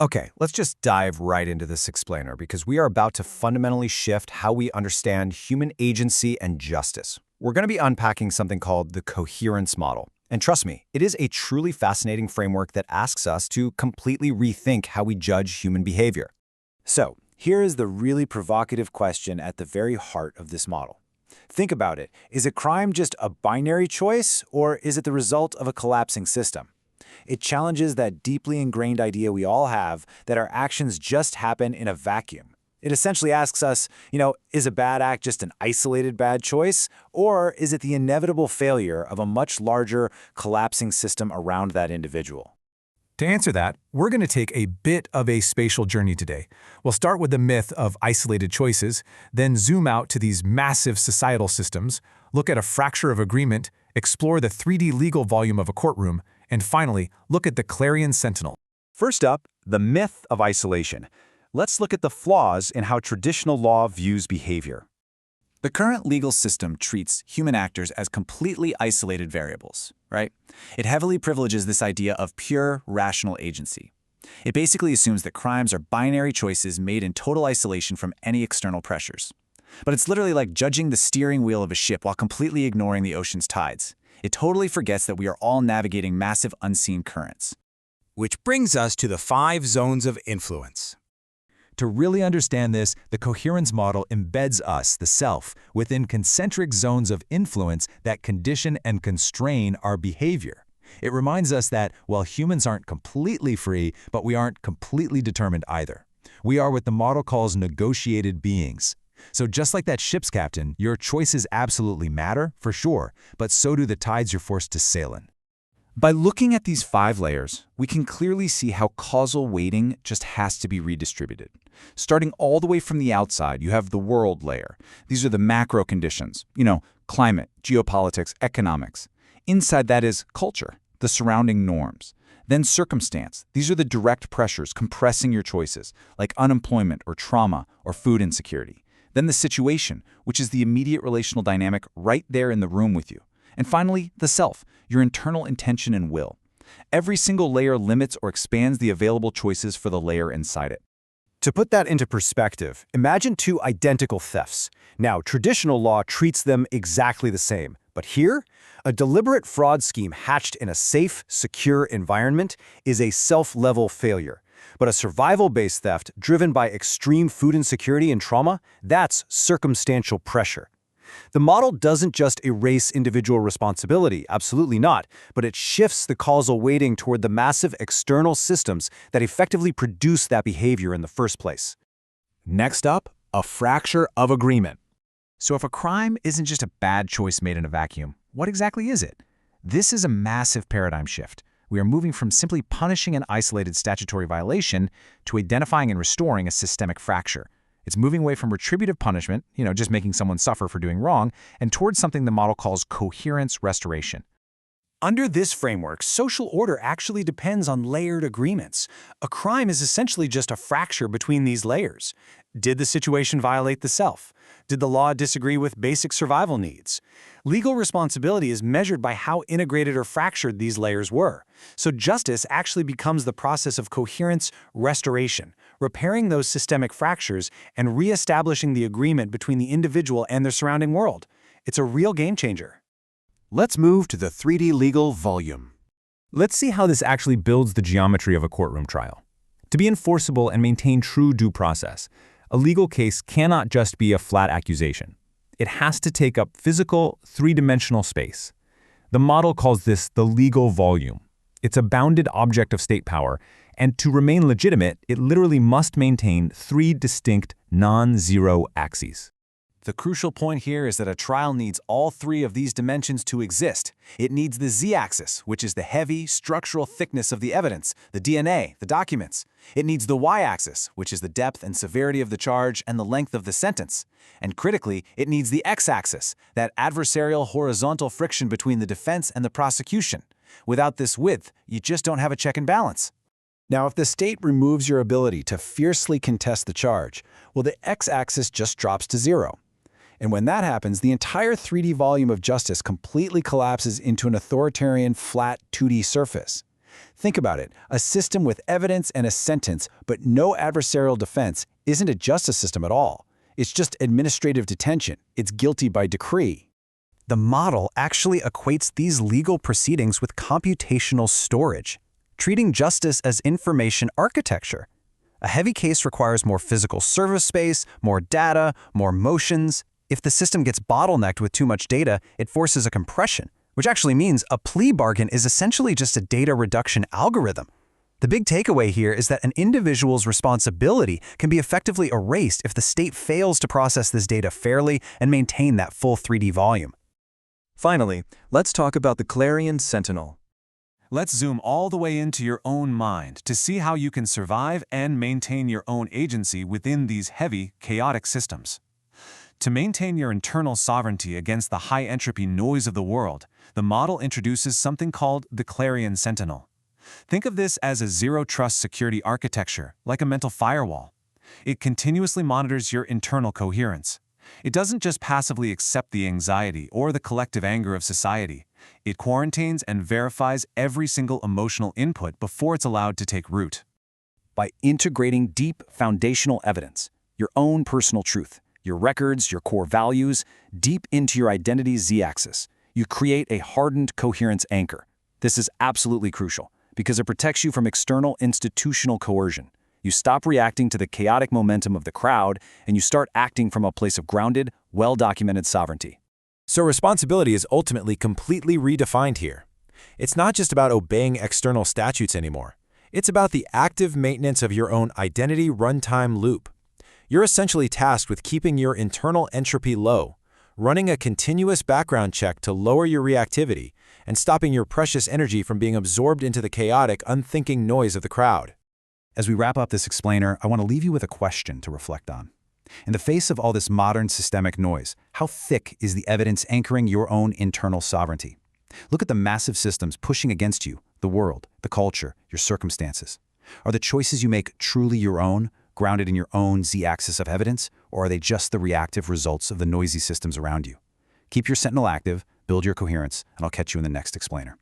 Okay, let's just dive right into this explainer because we are about to fundamentally shift how we understand human agency and justice. We're going to be unpacking something called the Coherence Model. And trust me, it is a truly fascinating framework that asks us to completely rethink how we judge human behavior. So, here is the really provocative question at the very heart of this model. Think about it. Is a crime just a binary choice, or is it the result of a collapsing system? It challenges that deeply ingrained idea we all have that our actions just happen in a vacuum. It essentially asks us, is a bad act just an isolated bad choice, or is it the inevitable failure of a much larger, collapsing system around that individual? To answer that, we're going to take a bit of a spatial journey today. We'll start with the myth of isolated choices, then zoom out to these massive societal systems, look at a fracture of agreement, explore the 3D legal volume of a courtroom, and finally, look at the Clarion Sentinel. First up, the myth of isolation. Let's look at the flaws in how traditional law views behavior. The current legal system treats human actors as completely isolated variables, right? It heavily privileges this idea of pure, rational agency. It basically assumes that crimes are binary choices made in total isolation from any external pressures. But it's literally like judging the steering wheel of a ship while completely ignoring the ocean's tides. It totally forgets that we are all navigating massive unseen currents. Which brings us to the 5 zones of influence. To really understand this, the coherence model embeds us, the self, within concentric zones of influence that condition and constrain our behavior. It reminds us that, while humans aren't completely free, but we aren't completely determined either. We are what the model calls negotiated beings. So just like that ship's captain, your choices absolutely matter, for sure, but so do the tides you're forced to sail in. By looking at these 5 layers, we can clearly see how causal weighting just has to be redistributed. Starting all the way from the outside, you have the world layer. These are the macro conditions, climate, geopolitics, economics. Inside that is culture, the surrounding norms. Then circumstance. These are the direct pressures compressing your choices, like unemployment or trauma or food insecurity. Then the situation, which is the immediate relational dynamic right there in the room with you. And finally, the self, your internal intention and will. Every single layer limits or expands the available choices for the layer inside it. To put that into perspective, imagine 2 identical thefts. Now, traditional law treats them exactly the same. But here, a deliberate fraud scheme hatched in a safe, secure environment is a self-level failure. But a survival-based theft driven by extreme food insecurity and trauma, that's circumstantial pressure. The model doesn't just erase individual responsibility, absolutely not, but it shifts the causal weighting toward the massive external systems that effectively produce that behavior in the first place. Next up, a fracture of agreement. So if a crime isn't just a bad choice made in a vacuum, what exactly is it? This is a massive paradigm shift. We are moving from simply punishing an isolated statutory violation to identifying and restoring a systemic fracture. It's moving away from retributive punishment, just making someone suffer for doing wrong, and towards something the model calls coherence restoration. Under this framework, social order actually depends on layered agreements. A crime is essentially just a fracture between these layers. Did the situation violate the self? Did the law disagree with basic survival needs? Legal responsibility is measured by how integrated or fractured these layers were. So justice actually becomes the process of coherence restoration, repairing those systemic fractures and reestablishing the agreement between the individual and their surrounding world. It's a real game changer. Let's move to the 3D legal volume. Let's see how this actually builds the geometry of a courtroom trial. To be enforceable and maintain true due process, a legal case cannot just be a flat accusation. It has to take up physical, 3-dimensional space. The model calls this the legal volume. It's a bounded object of state power, and to remain legitimate, it literally must maintain 3 distinct, non-zero axes. The crucial point here is that a trial needs all 3 of these dimensions to exist. It needs the z-axis, which is the heavy, structural thickness of the evidence, the DNA, the documents. It needs the y-axis, which is the depth and severity of the charge and the length of the sentence. And critically, it needs the x-axis, that adversarial horizontal friction between the defense and the prosecution. Without this width, you just don't have a check and balance. Now, if the state removes your ability to fiercely contest the charge, well, the x-axis just drops to 0. And when that happens, the entire 3D volume of justice completely collapses into an authoritarian, flat 2D surface. Think about it. A system with evidence and a sentence, but no adversarial defense, isn't a justice system at all. It's just administrative detention. It's guilty by decree. The model actually equates these legal proceedings with computational storage, treating justice as information architecture. A heavy case requires more physical server space, more data, more motions. If the system gets bottlenecked with too much data, it forces a compression, which actually means a plea bargain is essentially just a data reduction algorithm. The big takeaway here is that an individual's responsibility can be effectively erased if the state fails to process this data fairly and maintain that full 3D volume. Finally, let's talk about the Clarion Sentinel. Let's zoom all the way into your own mind to see how you can survive and maintain your own agency within these heavy, chaotic systems. To maintain your internal sovereignty against the high-entropy noise of the world, the model introduces something called the Clarion Sentinel. Think of this as a zero-trust security architecture, like a mental firewall. It continuously monitors your internal coherence. It doesn't just passively accept the anxiety or the collective anger of society. It quarantines and verifies every single emotional input before it's allowed to take root. By integrating deep foundational evidence, your own personal truth, your records, your core values, deep into your identity's z-axis, you create a hardened coherence anchor. This is absolutely crucial because it protects you from external institutional coercion. You stop reacting to the chaotic momentum of the crowd, and you start acting from a place of grounded, well-documented sovereignty. So responsibility is ultimately completely redefined here. It's not just about obeying external statutes anymore. It's about the active maintenance of your own identity runtime loop. You're essentially tasked with keeping your internal entropy low, running a continuous background check to lower your reactivity, and stopping your precious energy from being absorbed into the chaotic, unthinking noise of the crowd. As we wrap up this explainer, I want to leave you with a question to reflect on. In the face of all this modern systemic noise, how thick is the evidence anchoring your own internal sovereignty? Look at the massive systems pushing against you, the world, the culture, your circumstances. Are the choices you make truly your own, grounded in your own z-axis of evidence, or are they just the reactive results of the noisy systems around you? Keep your sentinel active, build your coherence, and I'll catch you in the next explainer.